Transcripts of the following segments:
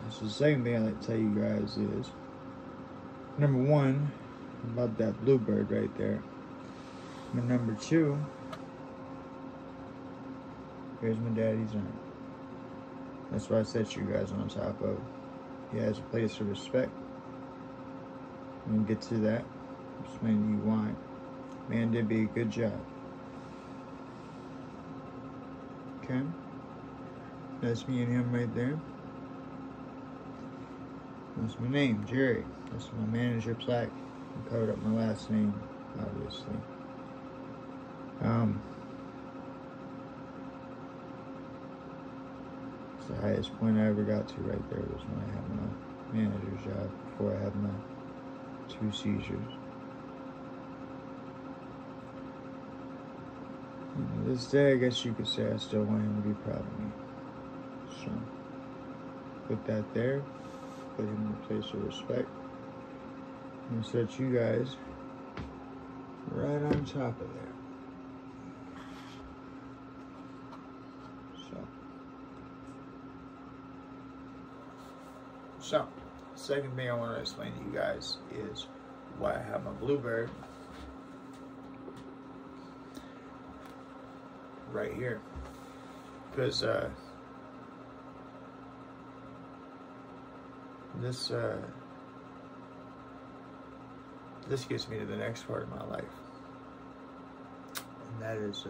So the second thing I'd like to tell you guys is, number one, about that bluebird right there. And number two, here's my daddy's urn. That's what I set you guys on top of. He has a place of respect. When we get to that, explain to you why. Man did be a good job. Okay? That's me and him right there. That's my name, Jerry. That's my manager plaque. I covered up my last name, obviously. It's the highest point I ever got to right there was when I had my manager's job before I had my 2 seizures. And to this day, I guess you could say I still want him to be proud of me. So, put that there. Put him in a place of respect. And set you guys right on top of there. So, second thing I want to explain to you guys is why I have my bluebird right here. Because this gets me to the next part of my life, and that is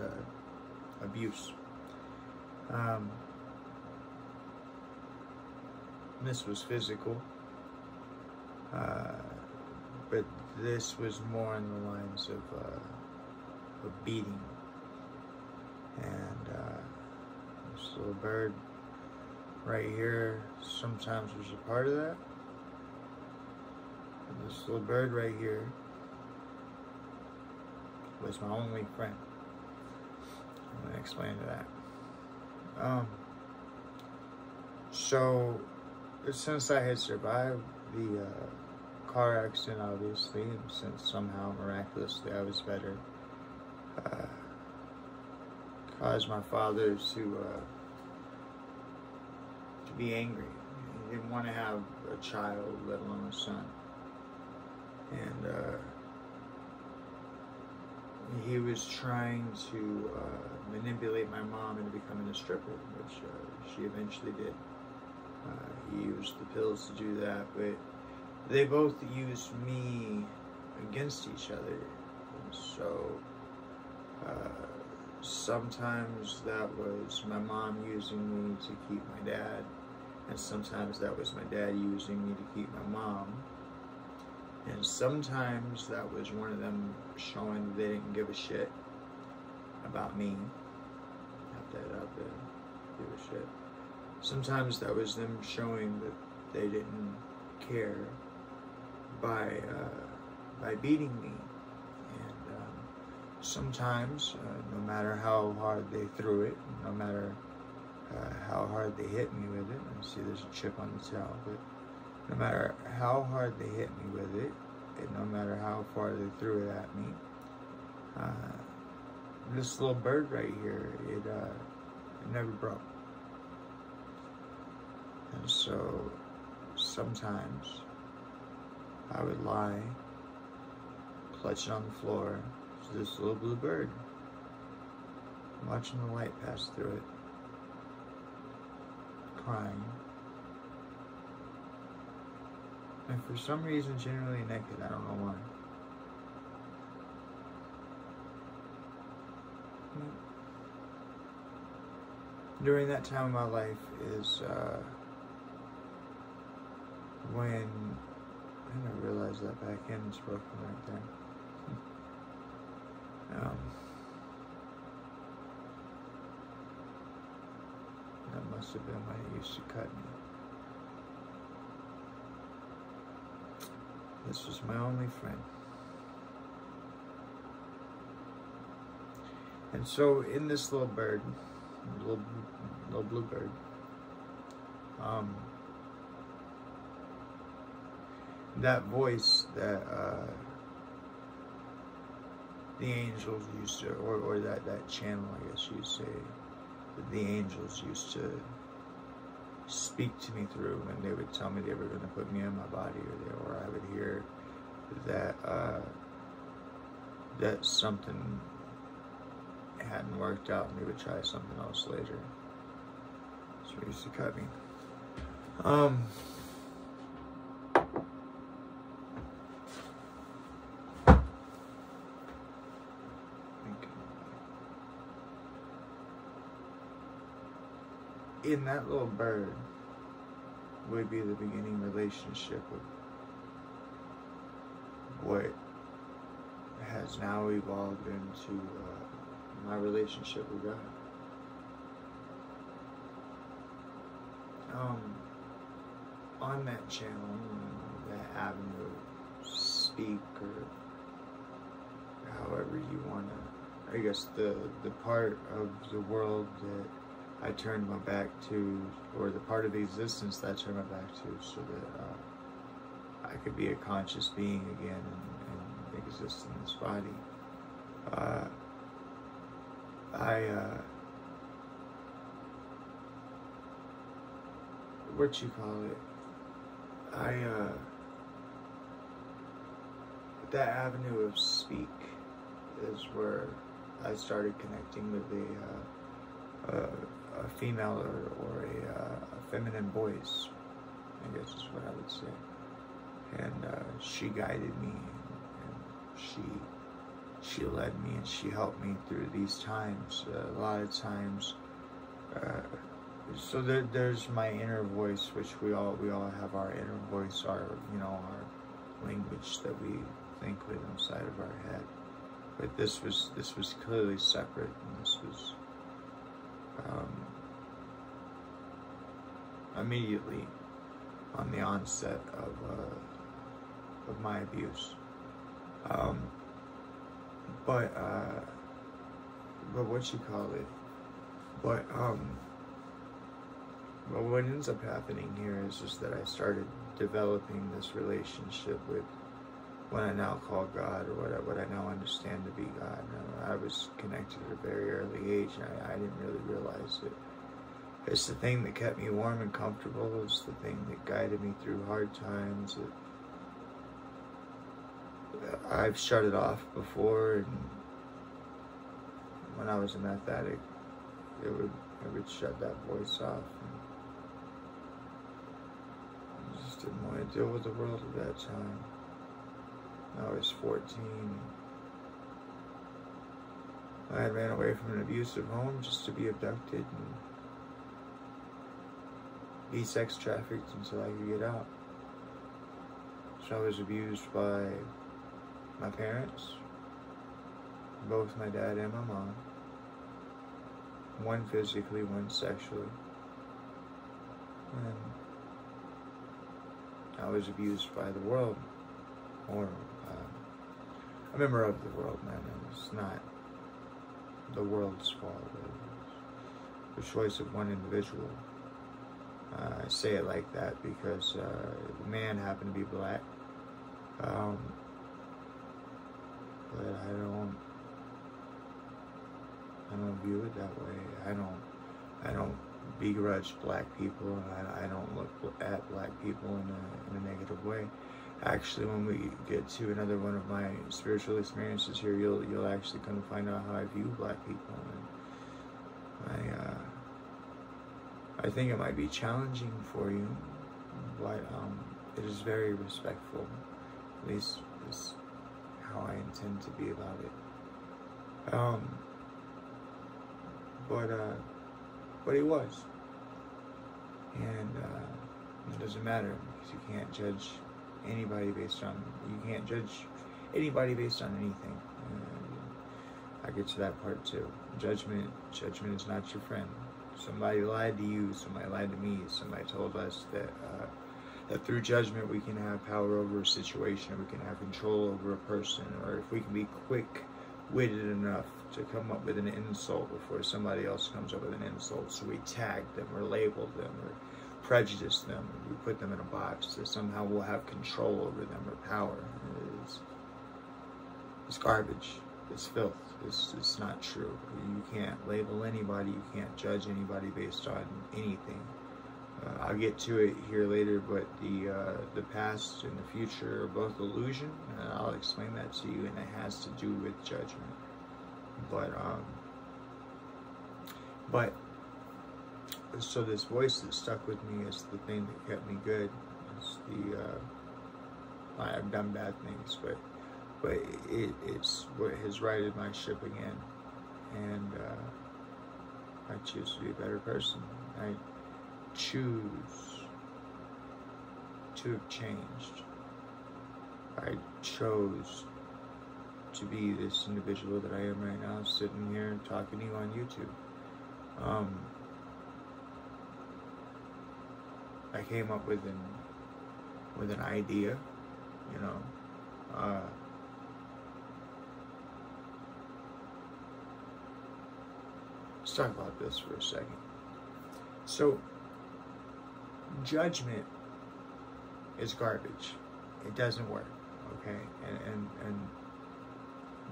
abuse. This was physical, but this was more in the lines of beating. And this little bird right here sometimes was a part of that. And this little bird right here was my only friend. I'm going to explain to that. So, since I had survived the car accident, obviously, and since somehow miraculously I was better, caused my father to be angry. He didn't want to have a child, let alone a son. And he was trying to manipulate my mom into becoming a stripper, which she eventually did. He used the pills to do that, but they both used me against each other. And so sometimes that was my mom using me to keep my dad, and sometimes that was my dad using me to keep my mom, and sometimes that was one of them showing that they didn't give a shit about me. Have that out there, give a shit. Sometimes that was them showing that they didn't care by beating me. And sometimes, no matter how hard they threw it, no matter how hard they hit me with it, and see there's a chip on the tail, but no matter how hard they hit me with it, and no matter how far they threw it at me, this little bird right here, it never broke. And so sometimes I would lie, clutching on the floor to this little blue bird, watching the light pass through it, crying, and for some reason generally naked. I don't know why. During that time of my life is when I didn't realize that back end's broken right there. That must have been when it used to cut me. This was my only friend. And so in this little bird, little blue bird, that voice that the angels used to, or that channel, I guess you'd say, that the angels used to speak speak to me through, and they would tell me they were going to put me in my body, or I would hear that that something hadn't worked out, and they would try something else later. So they used to cut me. In that little bird would be the beginning relationship of what has now evolved into my relationship with God. On that channel, that avenue, speak, or however you want to, I guess the part of the world that I turned my back to, or the part of existence that I turned my back to, so that I could be a conscious being again and exist in this body. What you call it? That avenue of speak is where I started connecting with a female or a feminine voice, I guess is what I would say. And she guided me, and she led me, and she helped me through these times. A lot of times, so there's my inner voice, which we all have our inner voice, our our language that we think with inside of our head. But this was clearly separate, and this was immediately on the onset of my abuse. But what you call it? But what ends up happening here is just that I started developing this relationship with what I now call God, or what I now understand to be God. I was connected at a very early age, and I didn't really realize it. It's the thing that kept me warm and comfortable. It's the thing that guided me through hard times. I've shut it off before, and when I was a meth addict, it would shut that voice off. I just didn't want to deal with the world at that time. I was 14. I had ran away from an abusive home just to be abducted and be sex trafficked until I could get out. So I was abused by my parents, both my dad and my mom, one physically, one sexually, and I was abused by the world, or a member of the world, man. It's not the world's fault. It was the choice of one individual. I say it like that because the man happened to be black. But I don't view it that way. I don't begrudge black people, and I don't look at black people in a negative way. Actually, when we get to another one of my spiritual experiences here, you'll actually come to find out how I view black people. And I think it might be challenging for you, but it is very respectful. At least is how I intend to be about it. But he was, and it doesn't matter, because you can't judge anybody based on anything. I get to that part too. Judgment is not your friend. Somebody lied to you, somebody lied to me, somebody told us that through judgment we can have power over a situation, or we can have control over a person, or if we can be quick-witted enough to come up with an insult before somebody else comes up with an insult, so we tag them or label them or prejudice them, or we put them in a box that somehow we'll have control over them or power. It's garbage. It's filth. It's not true. You can't label anybody. You can't judge anybody based on anything. I'll get to it here later, but the past and the future are both illusion, and I'll explain that to you, and it has to do with judgment. But so this voice that stuck with me is the thing that kept me good. It's I've done bad things, but it's what has righted my ship again, and I choose to be a better person. I choose to have changed. I chose to be this individual that I am right now, sitting here and talking to you on YouTube. I came up with an idea, you know. Let's talk about this for a second. So, judgment is garbage. It doesn't work, okay? And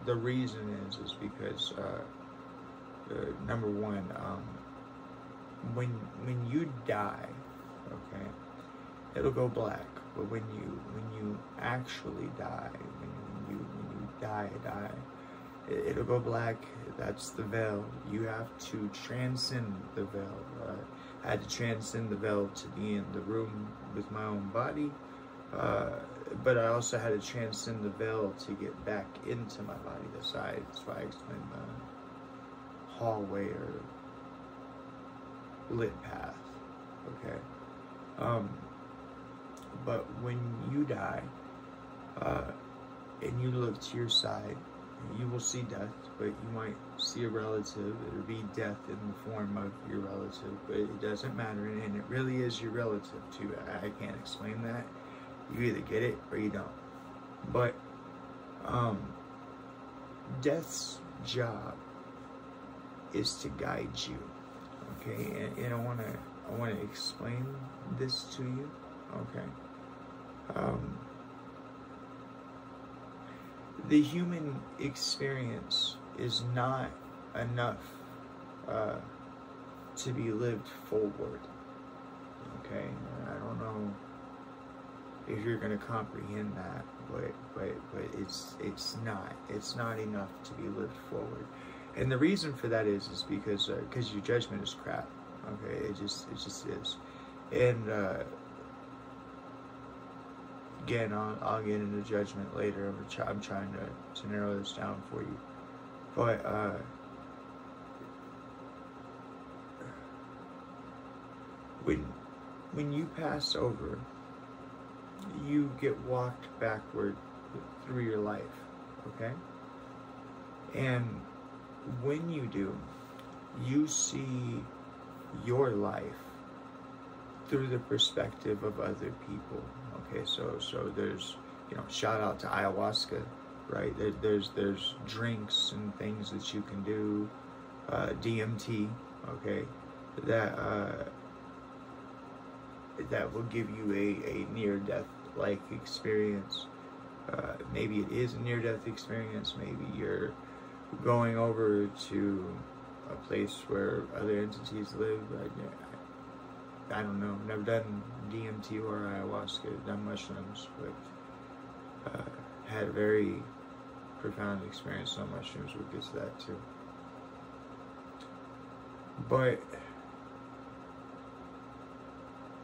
the reason is because number one, when you die, okay, it'll go black. But when you actually die, when you die, it'll go black. That's the veil. You have to transcend the veil. I had to transcend the veil to be in the room with my own body, but I also had to transcend the veil to get back into my body. That's why I explained the hallway or lit path. Okay. But when you die, and you look to your side, you will see death, but you might see a relative. It'll be death in the form of your relative, but it doesn't matter, and it really is your relative too. I can't explain that. You either get it or you don't. But death's job is to guide you. Okay, and I want to explain this to you. Okay. The human experience is not enough to be lived forward. Okay, I don't know if you're going to comprehend that, but it's not enough to be lived forward. And the reason for that is because your judgment is crap. Okay, it just is. And again, I'll get into judgment later. I'm trying to narrow this down for you. But when you pass over, you get walked backward through your life. Okay? And when you do, you see your life through the perspective of other people. Okay, so there's, shout out to ayahuasca, right? There's drinks and things that you can do, DMT, okay, that will give you a near-death-like experience. Maybe it is a near-death experience. Maybe you're going over to a place where other entities live. I don't know. Never done DMT or ayahuasca. Done mushrooms, but had a very profound experience on mushrooms. We'll get to that too. But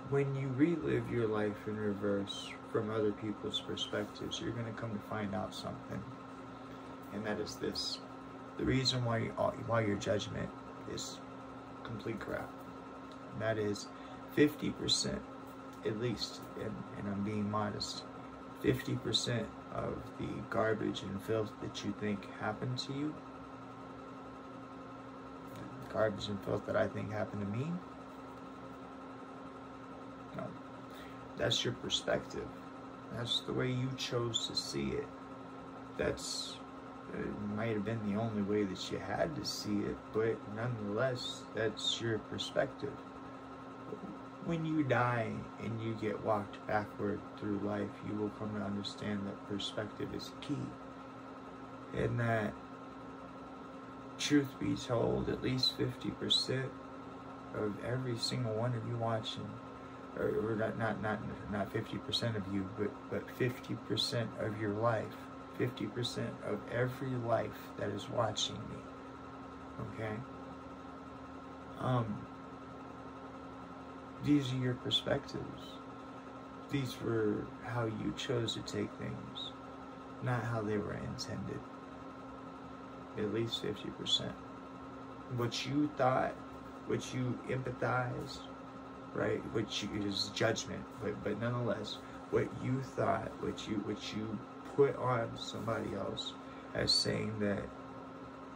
when you relive your life in reverse from other people's perspectives, you're going to come to find out something, and that is this: the reason why your judgment is complete crap. And that is 50%, at least, and I'm being modest, 50% of the garbage and filth that you think happened to you, the garbage and filth that I think happened to me, no, that's your perspective. That's the way you chose to see it. It might have been the only way that you had to see it, but nonetheless, that's your perspective. When you die and you get walked backward through life, you will come to understand that perspective is key. And that, truth be told, at least 50% of every single one of you watching or not 50% of you, but 50% of your life, 50% of every life that is watching me. Okay? These are your perspectives. These were how you chose to take things, not how they were intended. At least 50%. What you thought, what you empathized, right? Which is judgment, but nonetheless, what you thought, what you put on somebody else as saying that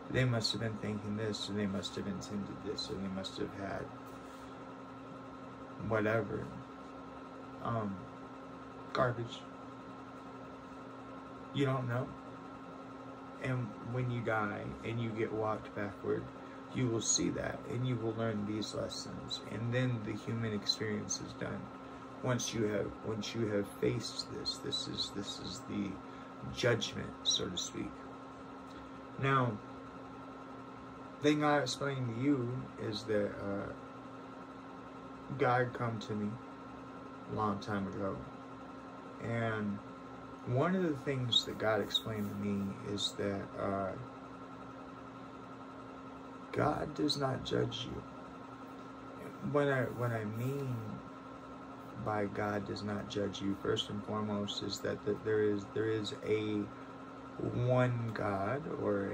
they must have been thinking this, and they must have intended this, and they must have had whatever. Garbage. You don't know. And when you die and you get walked backward, you will see that, and you will learn these lessons, and then the human experience is done. Once you have faced this is the judgment, so to speak. Now, the thing I explained to you is that God come to me a long time ago, and one of the things that God explained to me is that God does not judge you. What I mean by God does not judge you, first and foremost, is that there is a one God, or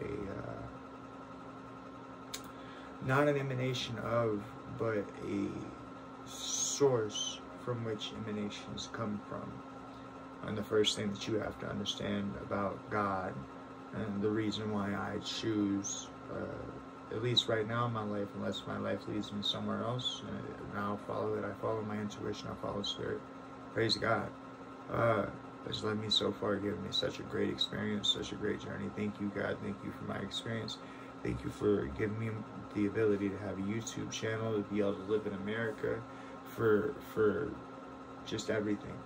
not an emanation of, but a source from which emanations come from. And the first thing that you have to understand about God, and the reason why I choose, at least right now in my life, unless my life leads me somewhere else, and I'll follow it. I follow my intuition. I follow Spirit. Praise God. It's led me so far, given me such a great experience, such a great journey. Thank you, God. Thank you for my experience. Thank you for giving me the ability to have a YouTube channel, to be able to live in America, for just everything,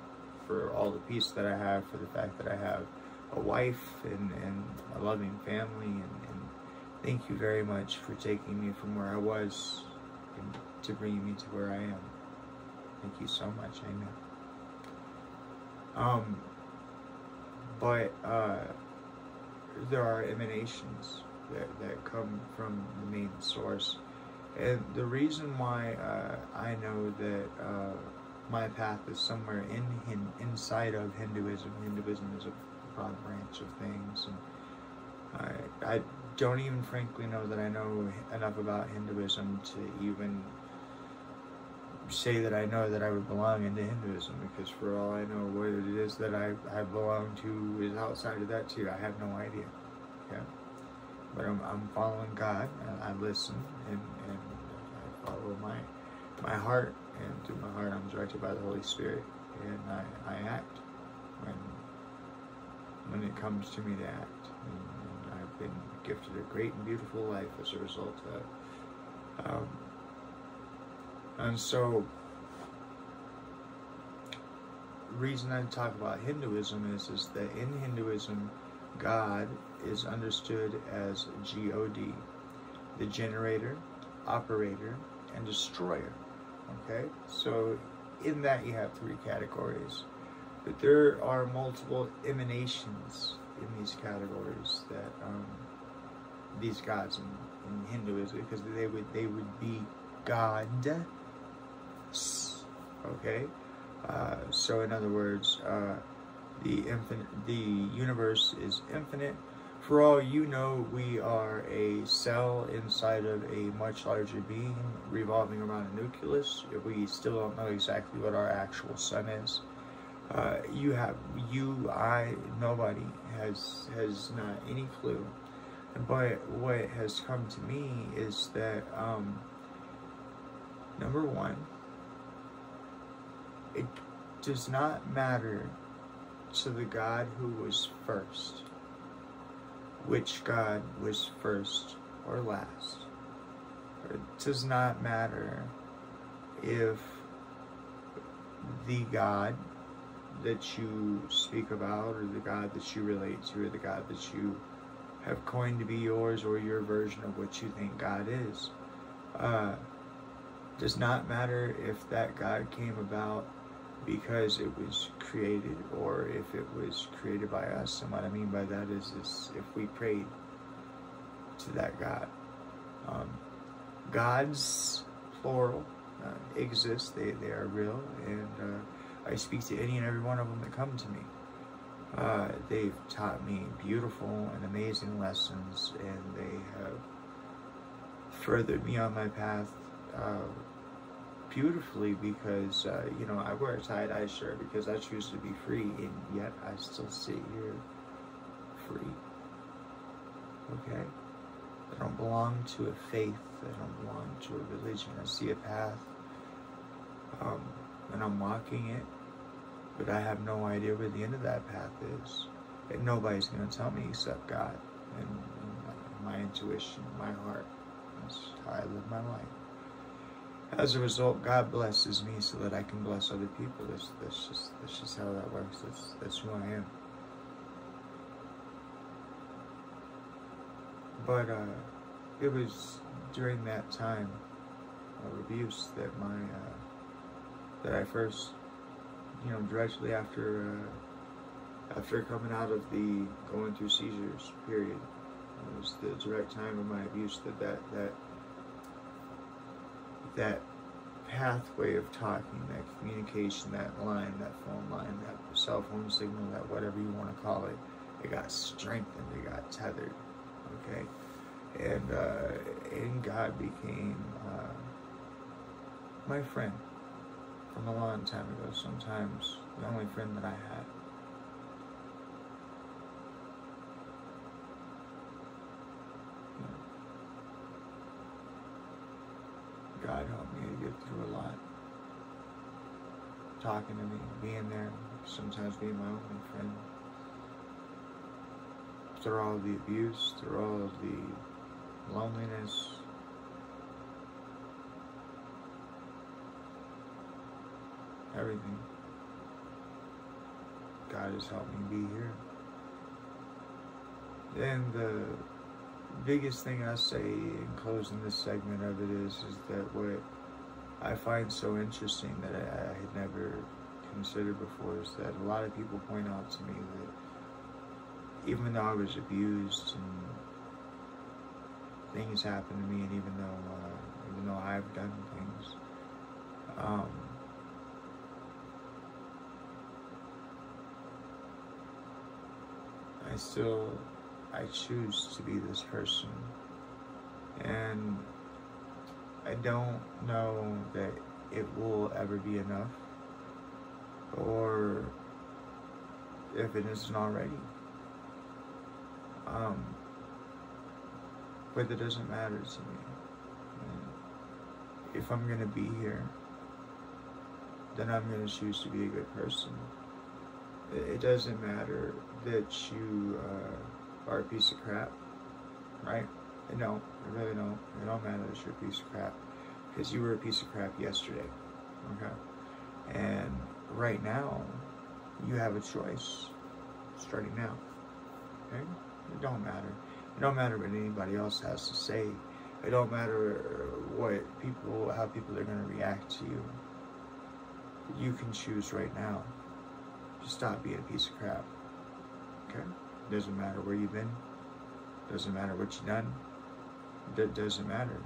for all the peace that I have, for the fact that I have a wife and a loving family, and thank you very much for taking me from where I was and to bringing me to where I am. Thank you so much. Amen. But there are emanations that come from the main source, and the reason why I know that my path is somewhere inside of Hinduism. Hinduism is a broad branch of things, and I don't even frankly know that I know enough about Hinduism to even say that I know that I would belong into Hinduism, because for all I know, what it is that I belong to is outside of that too. I have no idea. Yeah, but I'm following God, and I listen, and I follow my heart, and through my heart I'm directed by the Holy Spirit, and I act when it comes to me to act, and I've been gifted a great and beautiful life as a result of. And so, the reason I talk about Hinduism is that in Hinduism, God is understood as God, the generator, operator, and destroyer. Okay? So, in that you have three categories. But there are multiple emanations in these categories that these gods in Hinduism, because they would be God. Okay, so in other words, the universe is infinite. For all you know, we are a cell inside of a much larger being revolving around a nucleus. We still don't know exactly what our actual sun is. Nobody has not any clue. But what has come to me is that, number one, it does not matter to the God who was first, which God was first or last. It does not matter if the God that you speak about, or the God that you relate to, or the God that you have coined to be yours, or your version of what you think God is. Does not matter if that God came about because it was created or if it was created by us. And what I mean by that is if we prayed to that God. Gods, plural, exist. They are real, and I speak to any and every one of them that come to me. They've taught me beautiful and amazing lessons, and they have furthered me on my path beautifully because, I wear a tie-dye shirt because I choose to be free, and yet I still sit here free. Okay? I don't belong to a faith. I don't belong to a religion. I see a path, and I'm walking it, but I have no idea where the end of that path is. And nobody's going to tell me except God and my intuition, my heart. That's how I live my life. As a result, God blesses me so that I can bless other people. That's just how that works. That's who I am. But it was during that time of abuse that I first, directly after coming out of the going through seizures period, it was the direct time of my abuse that pathway of talking, that communication, that line, that phone line, that cell phone signal, that whatever you want to call it, it got strengthened, it got tethered, okay? And God became my friend from a long time ago, sometimes the only friend that I had. God helped me to get through a lot. Talking to me, being there, sometimes being my only friend. Through all of the abuse, through all of the loneliness, everything, God has helped me be here. And the biggest thing I say in closing this segment of it is that what I find so interesting that I had never considered before is that a lot of people point out to me that even though I was abused and things happened to me, and even though I've done things, I choose to be this person, and I don't know that it will ever be enough, or if it isn't already. But it doesn't matter to me. And if I'm gonna be here, then I'm gonna choose to be a good person. It doesn't matter that you are a piece of crap, right? No, it really don't. It don't matter that you're a piece of crap, because you were a piece of crap yesterday, okay? And right now, you have a choice, starting now, okay? It don't matter. It don't matter what anybody else has to say. It don't matter how people are going to react to you. You can choose right now. Just stop being a piece of crap, okay? Doesn't matter where you've been. Doesn't matter what you've done. That doesn't matter.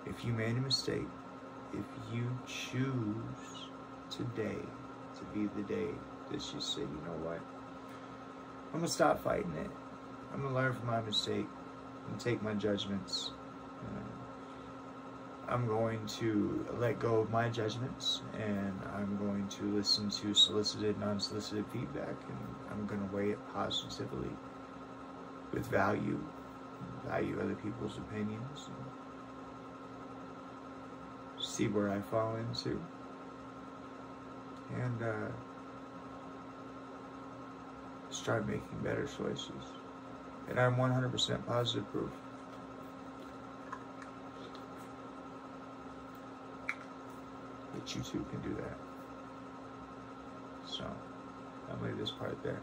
If you made a mistake, if you choose today to be the day that you say, you know what, I'm going to stop fighting it. I'm going to learn from my mistake and take my judgments. I'm going to let go of my judgments, and I'm going to listen to solicited and unsolicited feedback, and I'm going to weigh it positively with value other people's opinions, and see where I fall into, and start making better choices. And I'm 100% positive proof that you too can do that. So, I'll leave this part there.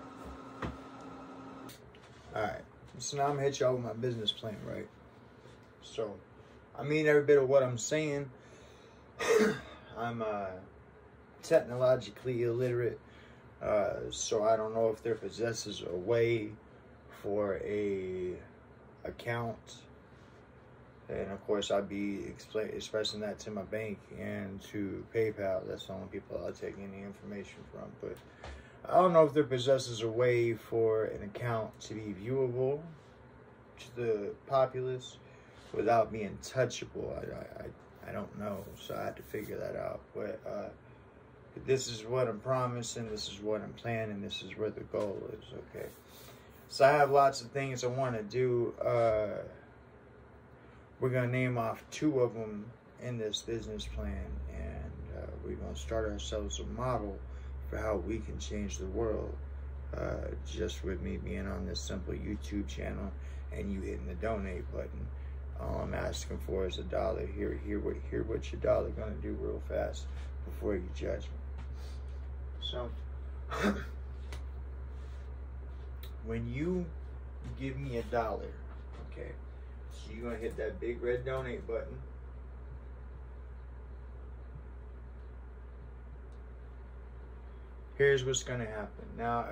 Alright, so now I'm gonna hit y'all with my business plan, right? So, I mean every bit of what I'm saying, I'm technologically illiterate, so I don't know if there possesses a way for a account. And of course, I'd be expressing that to my bank and to PayPal. That's the only people I'll take any information from. But I don't know if there possesses a way for an account to be viewable to the populace without being touchable. I don't know, so I had to figure that out. But this is what I'm promising. This is what I'm planning. This is where the goal is. Okay. So I have lots of things I want to do. We're going to name off 2 of them in this business plan, and we're going to start ourselves a model for how we can change the world, just with me being on this simple YouTube channel and you hitting the donate button. All I'm asking for is $1. Hear what your dollar going to do real fast before you judge me. So, when you give me $1, okay, so you're going to hit that big red donate button. Here's what's going to happen. Now,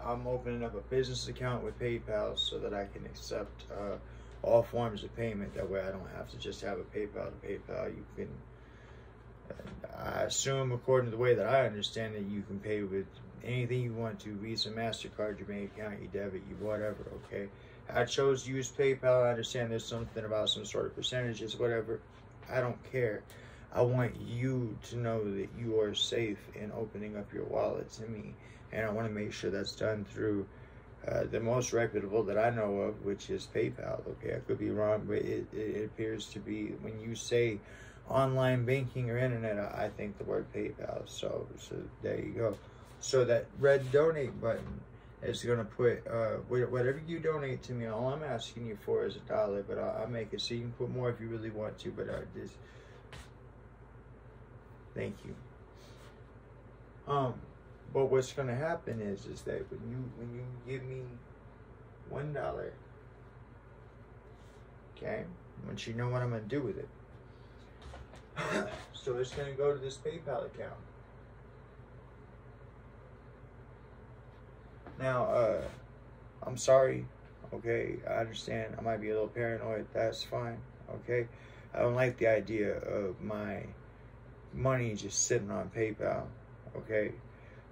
I'm opening up a business account with PayPal so that I can accept all forms of payment. That way I don't have to just have a PayPal to PayPal. You can, I assume, according to the way that I understand it, you can pay with anything you want to: Visa, MasterCard, your bank account, your debit, your whatever, okay? I chose to use PayPal. I understand there's something about some sort of percentages, whatever. I don't care. I want you to know that you are safe in opening up your wallet to me. And I want to make sure that's done through the most reputable that I know of, which is PayPal. Okay, I could be wrong, but it appears to be, when you say online banking or internet, I think the word PayPal. So there you go. So that red donate button is going to put, whatever you donate to me, all I'm asking you for is $1, but I'll make it so you can put more if you really want to, but just, thank you. But what's going to happen is that when you give me $1, okay, I want you to know what I'm going to do with it. So it's going to go to this PayPal account. Now, I'm sorry, okay, I understand I might be a little paranoid, that's fine, okay? I don't like the idea of my money just sitting on PayPal, okay?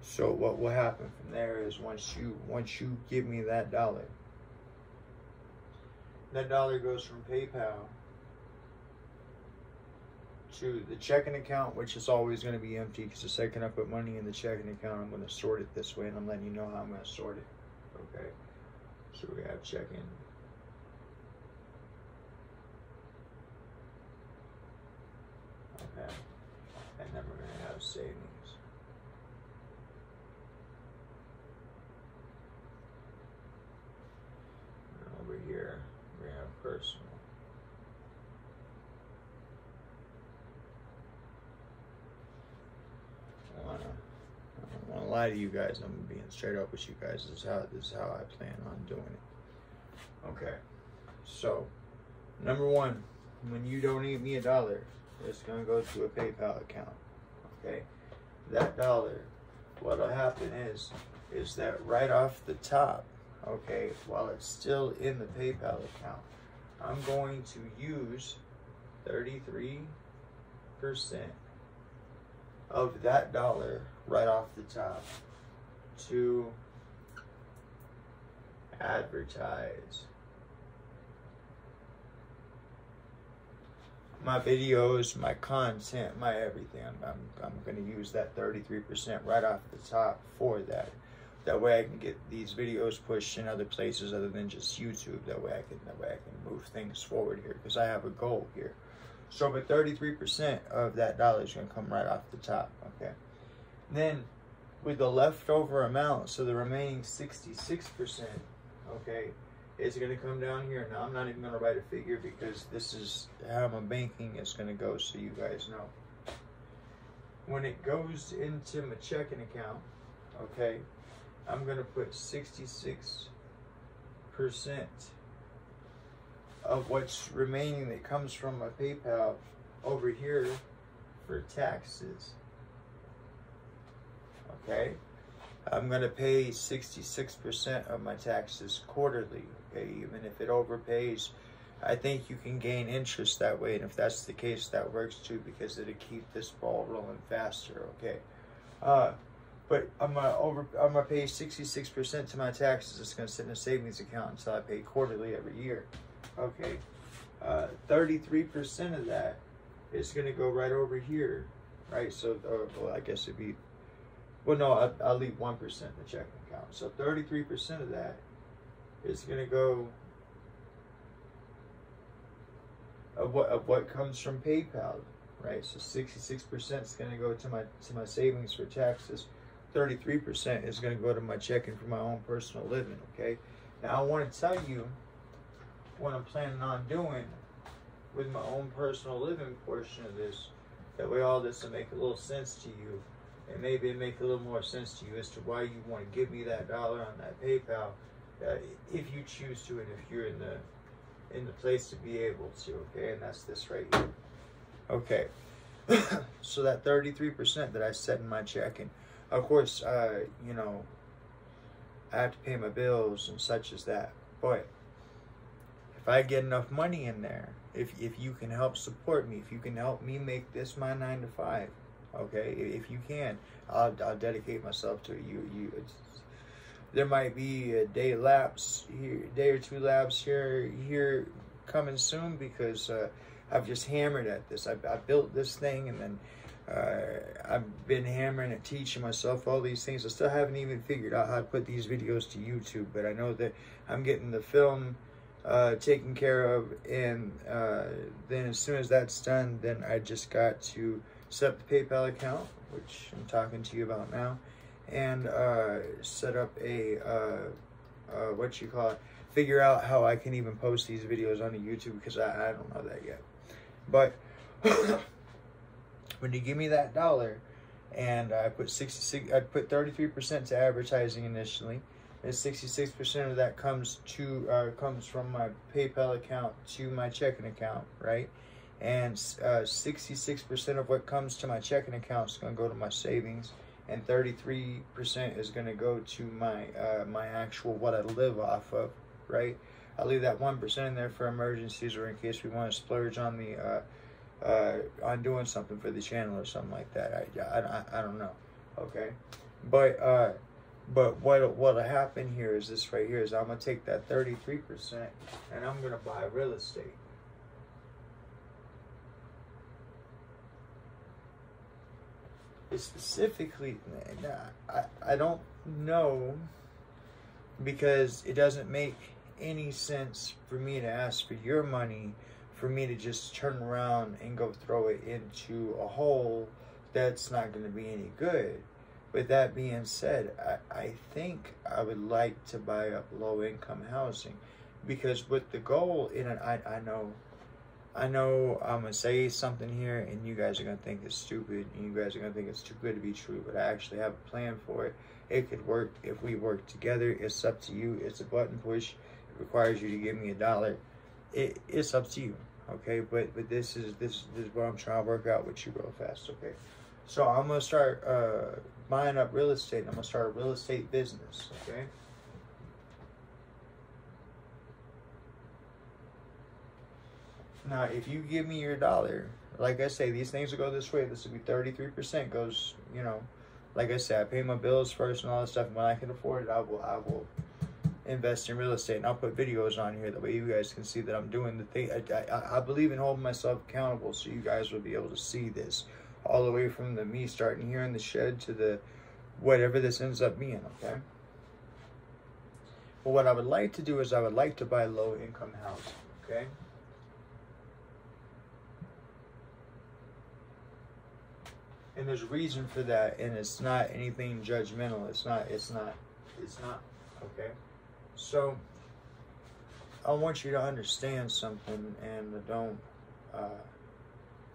So what will happen from there is once you give me that $1 goes from PayPal to the checking account, which is always going to be empty, because the second I put money in the checking account, I'm going to sort it this way, and I'm letting you know how I'm going to sort it. Okay, so we have checking. Okay, and then we're going to have savings. And over here, we have personal. I don't want to lie to you guys. I'm being straight up with you guys. This is how I plan on doing it. Okay. So, number one, when you donate me $1, it's gonna go to a PayPal account. Okay. That $1, what'll happen is that right off the top, okay, while it's still in the PayPal account, I'm going to use 33% of that $1 right off the top to advertise my videos, my content, my everything. I'm going to use that 33% right off the top for that. That way I can get these videos pushed in other places other than just YouTube. That way I can move things forward here, because I have a goal here. So, but 33% of that $1 is going to come right off the top, okay? Then, with the leftover amount, so the remaining 66%, okay, is going to come down here. Now, I'm not even going to write a figure, because this is how my banking is going to go, so you guys know. When it goes into my checking account, okay, I'm going to put 66% of what's remaining that comes from my PayPal over here for taxes. Okay? I'm going to pay 66% of my taxes quarterly. Okay? Even if it overpays, I think you can gain interest that way. And if that's the case, that works too, because it'll keep this ball rolling faster. Okay? But I'm gonna pay 66% to my taxes. It's gonna sit in a savings account until I pay quarterly every year. Okay, 33% of that is gonna go right over here, right? So, well, I guess it'd be, well, no, I'll leave 1% in the checking account. So 33% of that is gonna go of what comes from PayPal, right? So 66% is gonna go to my savings for taxes. 33% is going to go to my checking for my own personal living, okay? Now, I want to tell you what I'm planning on doing with my own personal living portion of this. That way all this will make a little sense to you, and maybe it make a little more sense to you as to why you want to give me that dollar on that PayPal, if you choose to, and if you're in the place to be able to, okay? And that's this right here. Okay, so that 33% that I set in my checking, of course, you know, I have to pay my bills and such as that. But if I get enough money in there, if you can help support me, if you can help me make this my 9 to 5, okay, if you can, I'll dedicate myself to it. There might be a day lapse here, day or two lapse here coming soon, because I've just hammered at this. I built this thing, and then I've been hammering and teaching myself all these things. I still haven't even figured out how to put these videos to YouTube, but I know that I'm getting the film taken care of, and then as soon as that's done, then I just got to set up the PayPal account, which I'm talking to you about now, and set up a what you call it, figure out how I can even post these videos onto YouTube, because I don't know that yet. But when you give me that dollar, and I put 33% to advertising initially, and 66% of that comes from my PayPal account to my checking account, right? And 66% of what comes to my checking account is going to go to my savings, and 33% is going to go to my my actual what I live off of, right? I'll leave that 1% in there for emergencies, or in case we want to splurge on the on doing something for the channel or something like that. I don't know, okay? But what'll happen here is this right here, is I'm gonna take that 33% and I'm gonna buy real estate. It's specifically, I don't know, because it doesn't make any sense for me to ask for your money, for me to just turn around and go throw it into a hole that's not going to be any good. With that being said, I think I would like to buy up low-income housing, because with the goal, I know I'm going to say something here, and you guys are going to think it's stupid, and you guys are going to think it's too good to be true, but I actually have a plan for it. It could work if we work together. It's up to you. It's a button push. It requires you to give me $1. It's up to you, okay? But this is what I'm trying to work out with you real fast, okay? So I'm going to start buying up real estate. I'm going to start a real estate business, okay? Now, if you give me your $1, like I say, these things will go this way. This will be 33% goes, you know, like I said, I pay my bills first and all that stuff. And when I can afford it, I will invest in real estate. And I'll put videos on here. That way you guys can see that I'm doing the thing. I believe in holding myself accountable, so you guys will be able to see this. All the way from me starting here in the shed to the whatever this ends up being, okay? But what I would like to do is I would like to buy low-income housing, okay? And there's a reason for that, and it's not anything judgmental. It's not, okay? So, I want you to understand something, and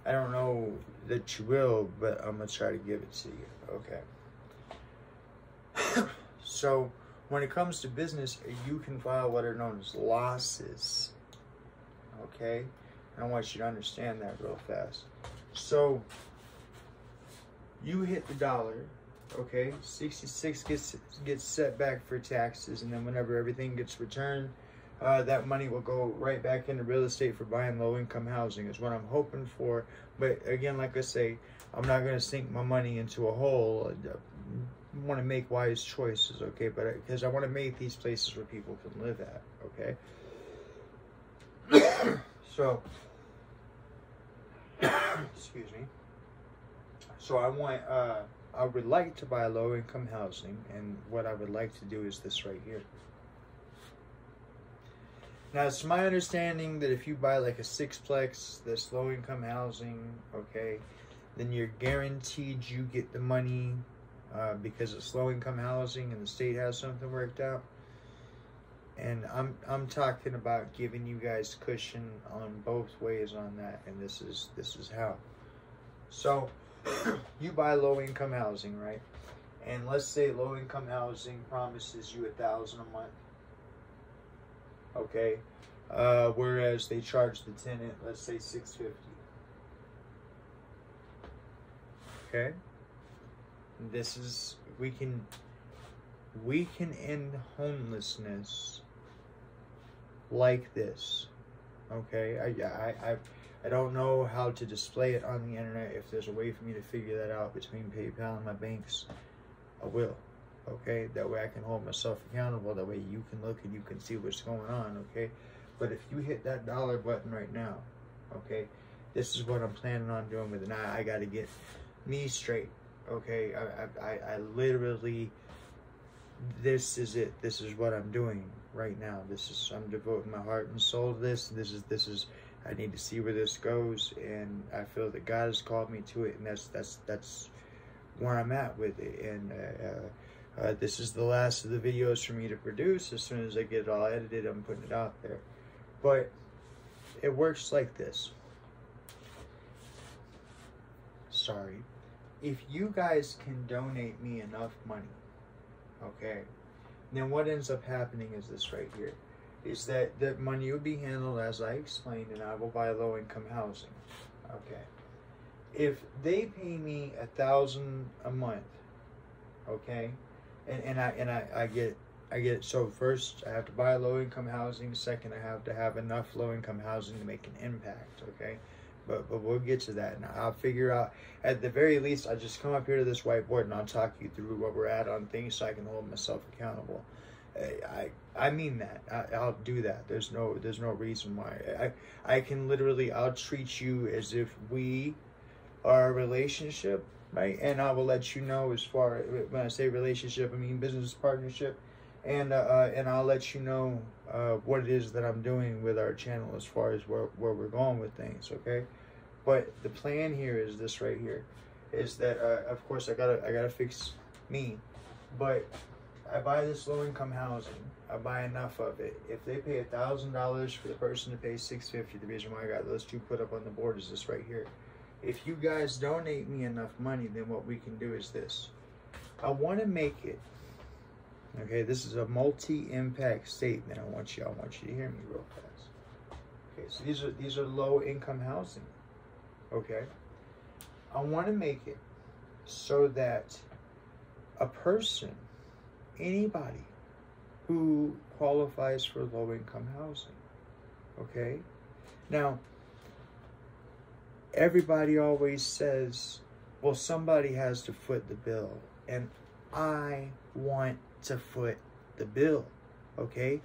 I don't know that you will, but I'm going to try to give it to you, okay? So, when it comes to business, you can file what are known as losses, okay? And I want you to understand that real fast. So, you hit the dollar, okay, 66 gets set back for taxes, and then whenever everything gets returned, that money will go right back into real estate for buying low-income housing is what I'm hoping for. But again, like I say, I'm not going to sink my money into a hole. I want to make wise choices, okay? But because I want to make these places where people can live at, okay? So, excuse me. So I would like to buy low-income housing, and what I would like to do is this right here. Now, it's my understanding that if you buy like a sixplex that's low-income housing, okay, then you're guaranteed you get the money because it's low-income housing and the state has something worked out. And I'm talking about giving you guys cushion on both ways on that, and this is how. So you buy low-income housing, right? And let's say low-income housing promises you $1,000 a month. Okay, whereas they charge the tenant, let's say $650. Okay, this is we can end homelessness like this. Okay, I don't know how to display it on the internet. If there's a way for me to figure that out between PayPal and my banks, I will. Okay, that way I can hold myself accountable. That way you can look and you can see what's going on. Okay, but if you hit that dollar button right now, okay, this is what I'm planning on doing with it. Now I got to get me straight. Okay, I literally, this is it. This is what I'm doing right now. I'm devoting my heart and soul to this. This is. I need to see where this goes, and I feel that God has called me to it, and that's where I'm at with it. And this is the last of the videos for me to produce. As soon as I get it all edited, I'm putting it out there. But it works like this. Sorry. If you guys can donate me enough money, okay, then what ends up happening is this right here. Is that the money will be handled as I explained, and I will buy low-income housing. Okay. If they pay me $1,000 a month, okay, and I get so first I have to buy low-income housing. Second, I have to have enough low-income housing to make an impact. Okay, but we'll get to that, and I'll figure out. At the very least, I'll just come up here to this whiteboard and I'll talk you through what we're at on things so I can hold myself accountable. I mean that. I'll do that. There's no reason why. I can literally, I'll treat you as if we are a relationship, right? And I will let you know, as far, when I say relationship, I mean business partnership, and I'll let you know what it is that I'm doing with our channel as far as where we're going with things, okay? But the plan here is this right here, is that of course I gotta fix me, but I buy this low-income housing. I buy enough of it. If they pay $1,000 for the person to pay $650, the reason why I got those two put up on the board is this right here. If you guys donate me enough money, then what we can do is this. I want to make it. Okay, this is a multi-impact statement. I want you to hear me real fast. Okay, so these are low-income housing. Okay, I want to make it so that a person, anybody who qualifies for low-income housing, okay? Now, everybody always says, well, somebody has to foot the bill, and I want to foot the bill, okay?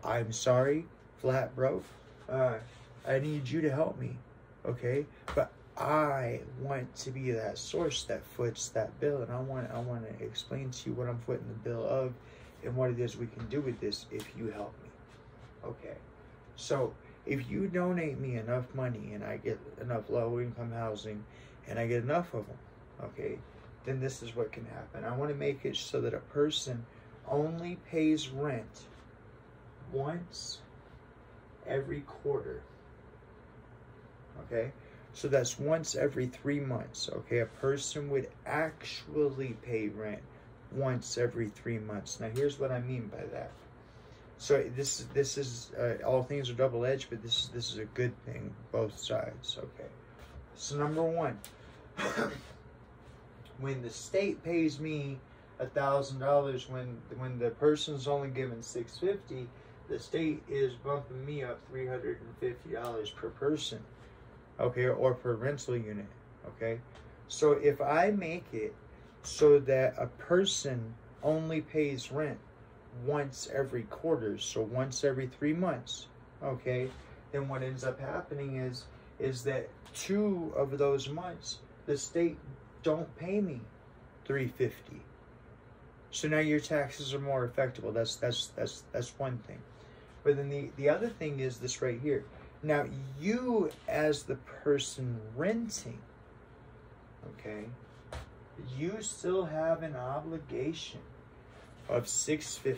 I'm sorry, flat broke. I need you to help me, okay? But I want to be that source that foots that bill, and I want to explain to you what I'm footing the bill of and what it is we can do with this if you help me. Okay, so if you donate me enough money and I get enough low-income housing and I get enough of them, okay, then this is what can happen. I want to make it so that a person only pays rent once every quarter, okay? So that's once every 3 months, okay? A person would actually pay rent once every 3 months. Now, here's what I mean by that. So this is all things are double-edged, but this is a good thing, both sides, okay? So number one, when the state pays me $1,000, when the person's only given $650, the state is bumping me up $350 per person, okay, or per rental unit, okay. So if I make it so that a person only pays rent once every quarter, so once every 3 months, okay, then what ends up happening is that 2 of those months the state don't pay me $350. So now your taxes are more effective. That's one thing. But then the other thing is this right here. Now you as the person renting, okay, you still have an obligation of $650.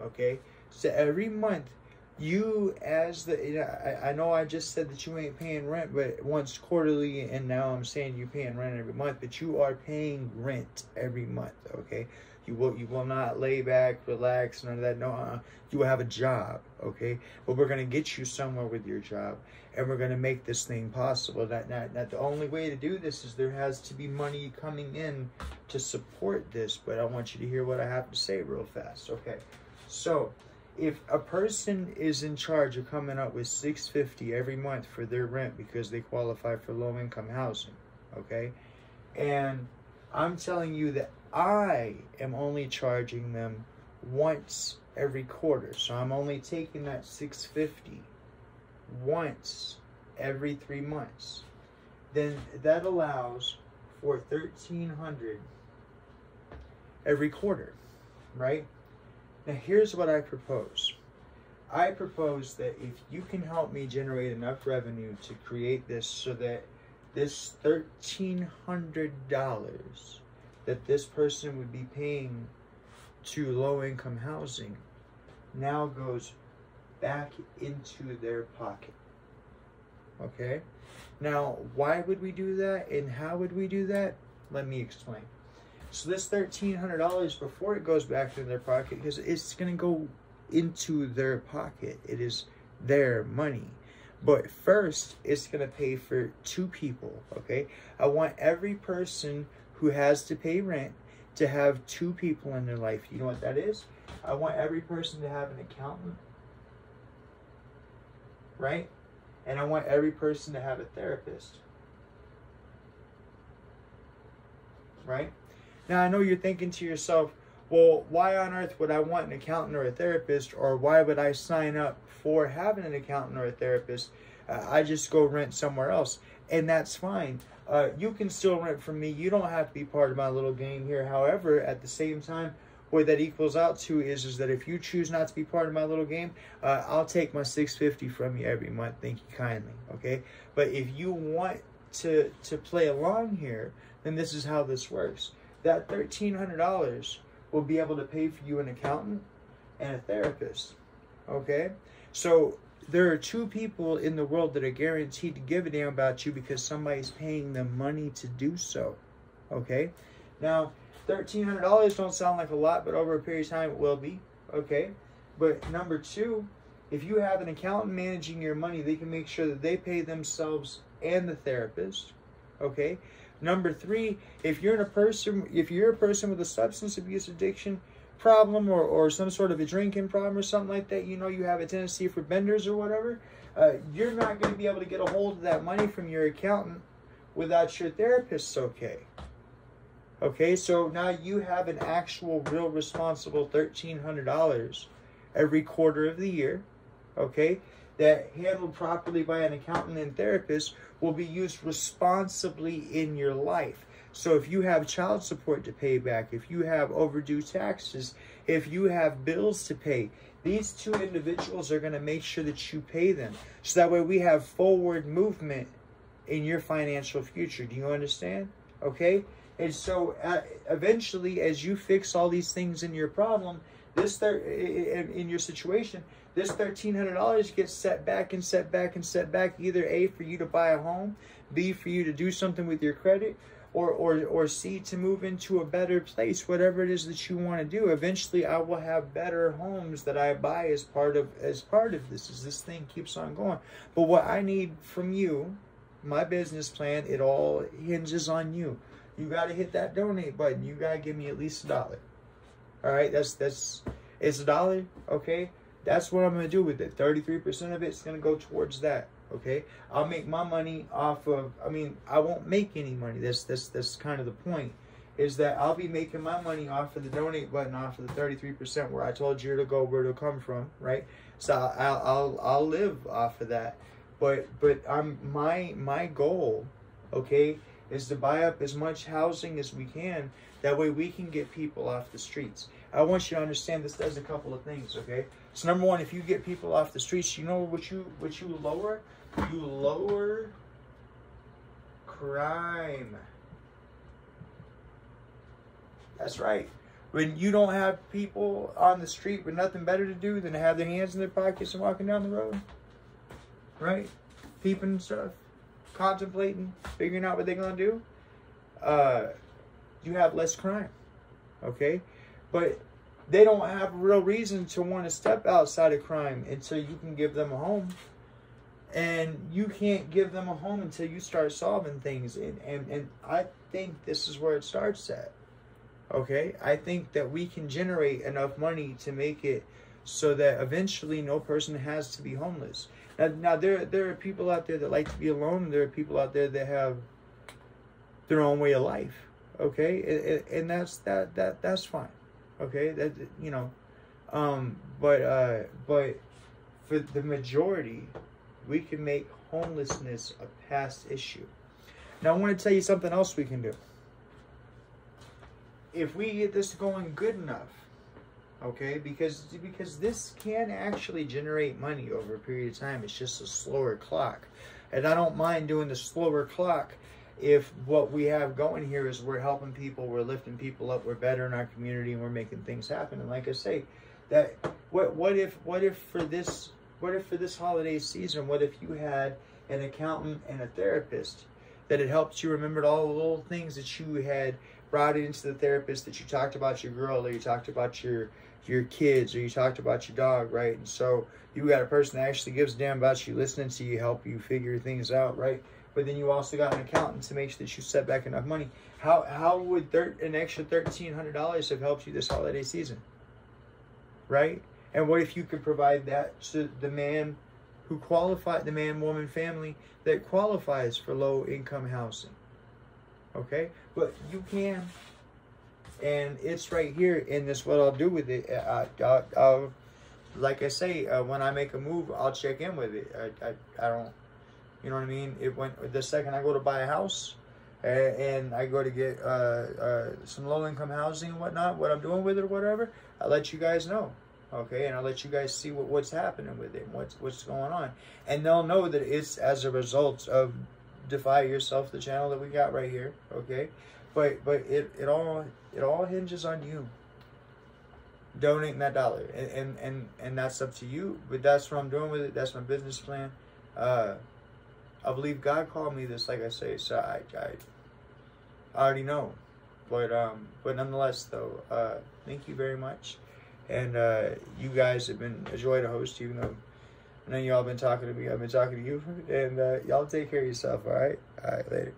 Okay, so every month you as the, I know I just said that you ain't paying rent but once quarterly, and now I'm saying you're paying rent every month, but you are paying rent every month. Okay, you will not lay back, relax, none of that. No, you will have a job. Okay, but we're gonna get you somewhere with your job, and we're gonna make this thing possible. Not the only way to do this is there has to be money coming in to support this. But I want you to hear what I have to say real fast. Okay, so if a person is in charge of coming up with $650 every month for their rent because they qualify for low-income housing, okay, and I'm telling you that I am only charging them once every quarter, so I'm only taking that $650 once every 3 months, then that allows for $1,300 every quarter, right? Now, here's what I propose. I propose that if you can help me generate enough revenue to create this so that this $1,300 that this person would be paying to low-income housing now goes back into their pocket. Okay? Now, why would we do that and how would we do that? Let me explain. So this $1,300, before it goes back in their pocket, because it's going to go into their pocket. It is their money. But first, it's going to pay for 2 people, okay? I want every person who has to pay rent to have 2 people in their life. You know what that is? I want every person to have an accountant, right? And I want every person to have a therapist, right? Now, I know you're thinking to yourself, well, why on earth would I want an accountant or a therapist, or why would I sign up for having an accountant or a therapist? I just go rent somewhere else, and that's fine. You can still rent from me. You don't have to be part of my little game here. However, at the same time, what that equals out to is that if you choose not to be part of my little game, I'll take my $650 from you every month. Thank you kindly, okay? But if you want to play along here, then this is how this works. That $1,300 will be able to pay for you an accountant and a therapist, okay? So there are 2 people in the world that are guaranteed to give a damn about you because somebody's paying them money to do so, okay? Now, $1,300 don't sound like a lot, but over a period of time it will be, okay? But number 2, if you have an accountant managing your money, they can make sure that they pay themselves and the therapist, okay? Number 3, if you're a person with a substance abuse addiction problem or some sort of a drinking problem or something like that, you know, you have a tendency for benders or whatever, you're not going to be able to get a hold of that money from your accountant without your therapist, okay? Okay, so now you have an actual, real responsible $1,300 every quarter of the year, okay, that handled properly by an accountant and therapist will be used responsibly in your life. So if you have child support to pay back, if you have overdue taxes, if you have bills to pay, these 2 individuals are going to make sure that you pay them. So that way we have forward movement in your financial future. Do you understand? Okay? And so eventually, as you fix all these things in your problem, in your situation, this $1,300 gets set back and set back and set back, either A, for you to buy a home, B, for you to do something with your credit, or C, to move into a better place, whatever it is that you want to do. Eventually, I will have better homes that I buy as part of this, as this thing keeps on going. But what I need from you, my business plan, it all hinges on you. you got to hit that donate button. You got to give me at least $1. All right, it's $1, okay? That's what I'm going to do with it. 33% of it's going to go towards that, okay? I'll make my money off of, I mean, I won't make any money. That's kind of the point, is that I'll be making my money off of the donate button, off of the 33% where I told you to go, where it'll come from, right? So I'll live off of that. But my goal, okay, is to buy up as much housing as we can. That way we can get people off the streets. I want you to understand this does a couple of things, okay? So number one, if you get people off the streets, you know what you lower? You lower crime. That's right. When you don't have people on the street with nothing better to do than to have their hands in their pockets and walking down the road, right? Peeping stuff, contemplating, figuring out what they're going to do, you have less crime, okay? But they don't have a real reason to want to step outside of crime until you can give them a home. And you can't give them a home until you start solving things. And I think this is where it starts at, okay? I think that we can generate enough money to make it so that eventually no person has to be homeless. Now there are people out there that like to be alone, and there are people out there that have their own way of life, okay? And that's fine, okay? That, you know, but for the majority, we can make homelessness a past issue. Now I want to tell you something else we can do. If we get this going good enough, okay, because this can actually generate money over a period of time. It's just a slower clock. And I don't mind doing the slower clock if what we have going here is we're helping people, we're lifting people up, we're better in our community, and we're making things happen. And like I say, that what if for this holiday season, what if you had an accountant and a therapist that had helped you remembered all the little things that you had brought into the therapist, that you talked about your girl, or you talked about your kids, or you talked about your dog, right? And so you got a person that actually gives a damn about you, listening to you, help you figure things out, right? But then you also got an accountant to make sure that you set back enough money. How would an extra $1,300 have helped you this holiday season, right? And what if you could provide that to the man who qualified, the man, woman, family that qualifies for low income housing, okay? But you can. And it's right here in this, what I'll do with it. I'll like I say, when I make a move, I'll check in with it. I don't, you know what I mean? The second I go to buy a house and I go to get some low-income housing and whatnot, what I'm doing with it or whatever, I'll let you guys know, okay? And I'll let you guys see what's happening with it and what's going on. And they'll know that it's as a result of Defy Yourself, the channel that we got right here, okay? But it all hinges on you donating that $1, and that's up to you. But that's what I'm doing with it. That's my business plan. I believe God called me this, like I say, so I already know. But nonetheless, though, thank you very much, and you guys have been a joy to host. Even though I know y'all been talking to me, I've been talking to you, and y'all take care of yourself. All right, later.